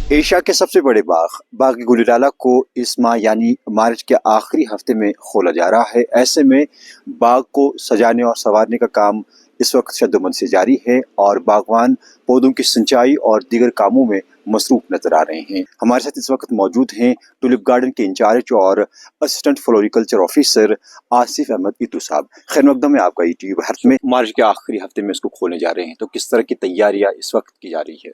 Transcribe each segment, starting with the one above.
Asia के सबसे बड़े बाग गुलिडाला को इस माह यानी मार्च के आखिरी हफ्ते में खोला जा रहा है। ऐसे में बाग को सजाने और संवारने का काम इस वक्त शद्दोमन से जारी है और बागवान पौधों की सिंचाई और दीगर कामों में मसरूफ नजर आ रहे हैं। हमारे साथ इस वक्त मौजूद हैं टुलिप गार्डन के इंचार्ज और assistant floriculture officer Asif Ahmad Ittoo साहब। खैर मकदम है आपका यूट्यूब भारत में मार्च के आखिरी हफ्ते में इसको खोलने जा रहे हैं, तो किस तरह की तैयारियां इस वक्त की जा रही है?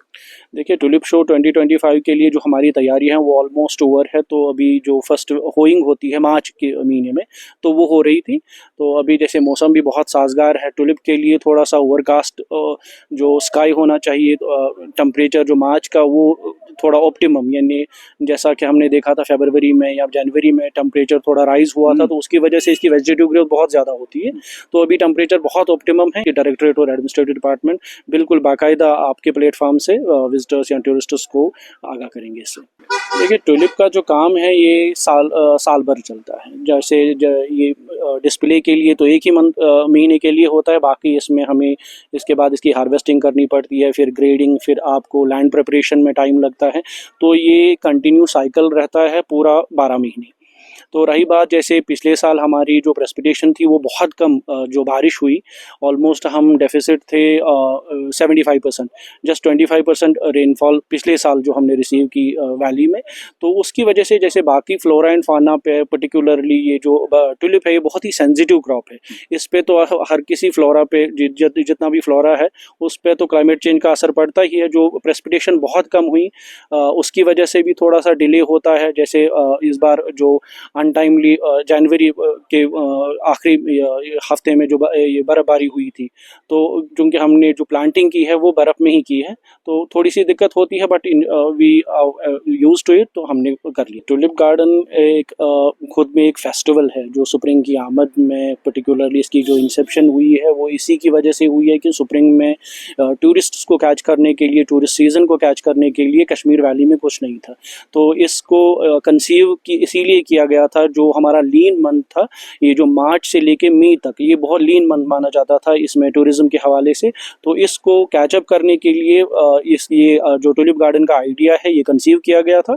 देखिए, टुलिप शो 2025 के लिए जो हमारी तैयारी है वो ऑलमोस्ट ओवर है। तो अभी जो फर्स्ट होइंग होती है मार्च के महीने में, तो वो हो रही थी। तो अभी जैसे मौसम भी बहुत साजगार है टुलिप के लिए, थोड़ा सा ओवरकास्ट जो स्काई होना चाहिए, टेम्परेचर जो मार्च का वो थोड़ा ऑप्टिमम, यानी जैसा कि हमने देखा था फरवरी में या जनवरी में टेम्परेचर थोड़ा राइज हुआ था, तो उसकी वजह से इसकी वेजिटेटिव ग्रोथ बहुत ज़्यादा होती है। तो अभी टेम्परेचर बहुत ऑप्टिमम है कि डायरेक्टरेट और एडमिनिस्ट्रेटिव डिपार्टमेंट बिल्कुल बाकायदा आपके प्लेटफॉर्म से विजिटर्स या टूरिस्टर्स को आगाह करेंगे इससे। देखिए, टुलिप का जो काम है ये साल भर चलता है। जैसे ये डिस्प्ले के लिए तो एक ही महीने के लिए होता है, बाकी इसमें हमें इसके बाद इसकी हार्वेस्टिंग करनी पड़ती है, फिर ग्रेडिंग, फिर आपको लैंड प्रिपरेशन में टाइम लगता है। तो ये कंटिन्यू साइकिल रहता है पूरा 12 महीने। तो रही बात, जैसे पिछले साल हमारी जो प्रेसिपिटेशन थी वो बहुत कम, जो बारिश हुई, ऑलमोस्ट हम डेफिसिट थे 75%, जस्ट 25% रेनफॉल पिछले साल जो हमने रिसीव की वैली में। तो उसकी वजह से जैसे बाकी फ्लोरा एंड फाना पे, पर्टिकुलरली ये जो टुलिप है ये बहुत ही सेंसिटिव क्रॉप है। इस पे तो हर किसी फ्लोरा पे जितना भी फ्लोरा है उस पे तो क्लाइमेट चेंज का असर पड़ता ही है। जो प्रेसिपिटेशन बहुत कम हुई उसकी वजह से भी थोड़ा सा डिले होता है। जैसे इस बार जो अनटाइमली जनवरी के आखिरी हफ्ते में जो ये बर्फ़बारी हुई थी, तो क्योंकि हमने जो प्लांटिंग की है वो बर्फ़ में ही की है, तो थोड़ी सी दिक्कत होती है, but we used to it, तो हमने कर लिया। टुलिप गार्डन एक खुद में एक फेस्टिवल है जो स्प्रिंग की आमद में, पर्टिकुलरली इसकी जो इंसेप्शन हुई है वो इसी की वजह से हुई है कि स्प्रिंग में टूरिस्ट्स को कैच करने के लिए, टूरिस्ट सीज़न को कैच करने के लिए कश्मीर वैली में कुछ नहीं था। तो इसको कंसीव इसीलिए किया गया था। जो हमारा लीन मंथ था, ये जो मार्च से लेके मई तक, ये बहुत लीन मंथ माना जाता था इसमें टूरिज्म के हवाले से। तो इसको कैचअप करने के लिए ये जो टुलिप गार्डन का आइडिया है ये कंसीव किया गया था।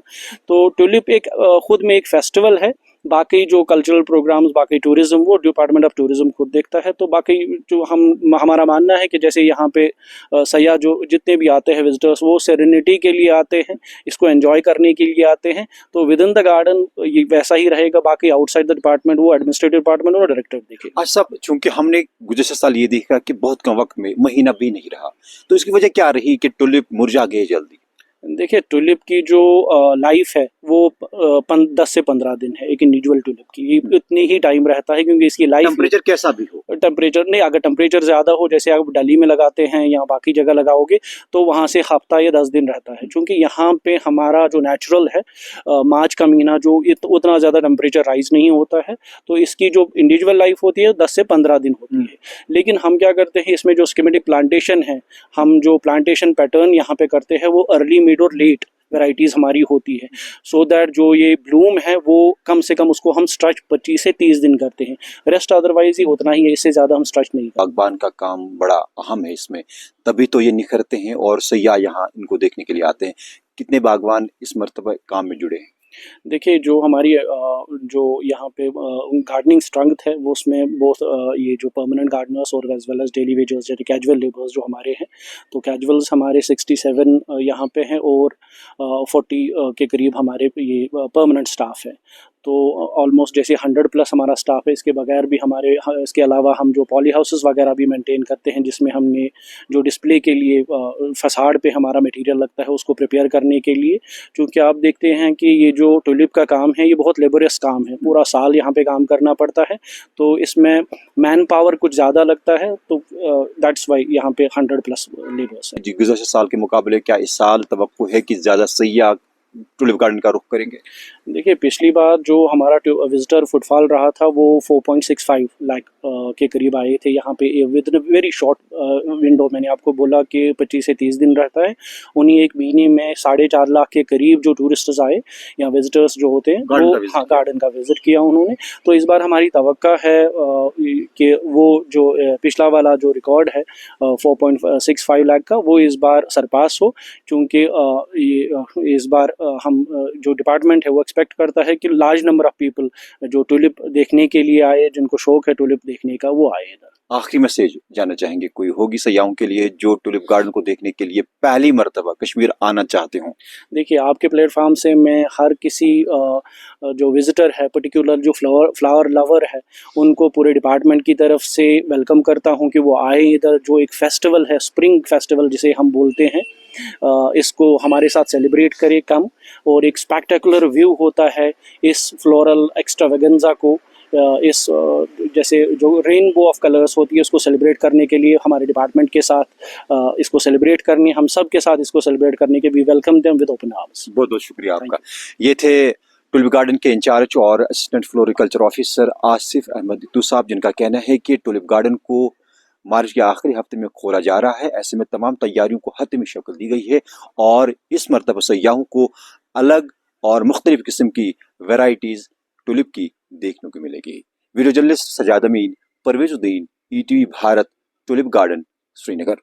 तो टुलिप एक खुद में एक फेस्टिवल है। बाकी जो कल्चरल प्रोग्राम्स, बाकी टूरिज्म, वो डिपार्टमेंट ऑफ टूरिज्म खुद देखता है। तो बाकी जो हमारा मानना है कि जैसे यहाँ पे सयाह जो जितने भी आते हैं विजिटर्स, वो सेरेनिटी के लिए आते हैं, इसको एंजॉय करने के लिए आते हैं। तो विद इन द गार्डन ये वैसा ही रहेगा। बाकी आउटसाइड द डिपार्टमेंट वो एडमिनिस्ट्रेटिव डिपार्टमेंट और डायरेक्टर देखेगा। आज सब चूंकि हमने गुज़श्ता साल ये देखा कि बहुत कम वक्त में महीना भी नहीं रहा, तो इसकी वजह क्या रही कि टुलिप मुरझा गए जल्दी? देखिए, टुलिप की जो लाइफ है वो 10 से 15 दिन है एक इंडिविजुअल टुलिप की। ये इतनी ही टाइम रहता है क्योंकि इसकी लाइफ, टेम्परेचर कैसा भी हो, टेम्परेचर नहीं, अगर टेम्परेचर ज़्यादा हो, जैसे आप दिल्ली में लगाते हैं या बाकी जगह लगाओगे, तो वहाँ से हफ्ता या 10 दिन रहता है। क्योंकि यहाँ पे हमारा जो नेचुरल है मार्च का महीना जो उतना ज़्यादा टेम्परेचर राइज नहीं होता है, तो इसकी जो इंडिविजुअल लाइफ होती है 10 से 15 दिन होती है। लेकिन हम क्या करते हैं, इसमें जो स्कीमेटिक प्लांटेशन है, हम जो प्लांटेशन पैटर्न यहाँ पे करते हैं वो अर्ली, मिड और लेट वैराइटीज़ हमारी होती है, सो दैट जो ये ब्लूम है वो कम से कम उसको हम स्ट्रच 25 से 30 दिन करते हैं। रेस्ट अदरवाइज ही उतना ही है, इससे ज़्यादा हम स्ट्रच नहीं करते। बागबान का काम बड़ा अहम है इसमें, तभी तो ये निखरते हैं और सयाह यहाँ इनको देखने के लिए आते हैं। कितने बागवान इस मर्तबा काम में जुड़े हैं? देखिए, जो हमारी जो यहाँ पे गार्डनिंग स्ट्रेंथ है वो उसमें बहुत ये जो परमानेंट गार्डनर्स और as well as daily wagers जैसे कैजुअल लेबर्स जो हमारे हैं, तो कैजुअल्स हमारे 67 यहाँ पे हैं और 40 के करीब हमारे ये परमानेंट स्टाफ है। तो ऑलमोस्ट जैसे 100+ हमारा स्टाफ है। इसके बगैर भी इसके अलावा हम जो पॉली हाउसेस वगैरह भी मेंटेन करते हैं, जिसमें हमने जो डिस्प्ले के लिए फसाड पे हमारा मटेरियल लगता है उसको प्रिपेयर करने के लिए। क्योंकि आप देखते हैं कि ये जो टुलिप का काम है ये बहुत लेबोरियस काम है, पूरा साल यहाँ पे काम करना पड़ता है, तो इसमें मैन पावर कुछ ज़्यादा लगता है। तो दैट्स वाई यहाँ पे 100+ लेबर्स है। जी, गुज़श्ता साल के मुकाबले क्या इस साल तवक्को है कि ज़्यादा सयाह टुलिप गार्डन का रुख करेंगे? देखिए, पिछली बार जो हमारा विजिटर फुटफॉल रहा था वो 4.65 लाख के करीब आए थे यहाँ पे with in very short window. मैंने आपको बोला कि 25 से 30 दिन रहता है, उन्हीं एक महीने में 4.5 लाख के करीब जो टूरिस्ट्स आए या विजिटर्स जो होते हैं गार्डन वो का visit हाँ गार्डन का विजिट किया उन्होंने। तो इस बार हमारी तवक्का है कि वो जो पिछला वाला जो रिकॉर्ड है 4.65 लाख का, वो इस बार सरपास हो, क्योंकि इस बार हम जो डिपार्टमेंट है वो एक्सपेक्ट करता है कि लार्ज नंबर ऑफ पीपल जो टुलिप देखने के लिए आए, जिनको शौक है टुलिप देखने का, वो आए इधर। आखिरी मैसेज जानना चाहेंगे कोई होगी सयाहों के लिए जो टुलिप गार्डन को देखने के लिए पहली मर्तबा कश्मीर आना चाहते हों? देखिए, आपके प्लेटफॉर्म से मैं हर किसी जो विजिटर है, पर्टिकुलर जो फ्लावर लवर है, उनको पूरे डिपार्टमेंट की तरफ से वेलकम करता हूँ कि वो आए इधर। जो एक फेस्टिवल है, स्प्रिंग फेस्टिवल जिसे हम बोलते हैं, इसको हमारे साथ सेलिब्रेट करें कम, और एक स्पेक्टेकुलर व्यू होता है इस फ्लोरल एक्स्ट्रावेगेंजा को इस जैसे जो रेनबो ऑफ कलर्स होती है उसको सेलिब्रेट करने के लिए हमारे डिपार्टमेंट के साथ इसको सेलिब्रेट करने, हम सब के साथ इसको सेलिब्रेट करने के we welcome them with open arms. बहुत बहुत शुक्रिया आपका। ये थे टुलिप गार्डन के इंचार्ज और assistant floriculture officer Asif Ahmad Dittoo साहब, जिनका कहना है कि टुलिप गार्डन को मार्च के आखिरी हफ्ते में खोला जा रहा है। ऐसे में तमाम तैयारियों को हतमी शक्ल दी गई है और इस मरतबा सयाहों को अलग और मुख्तलिफ किस्म की वेराइटीज टुलिप की देखने को मिलेगी। वीडियो जर्नलिस्ट सजाद अमीन, परवेजुद्दीन, ETV Bharat, tulip garden, Srinagar.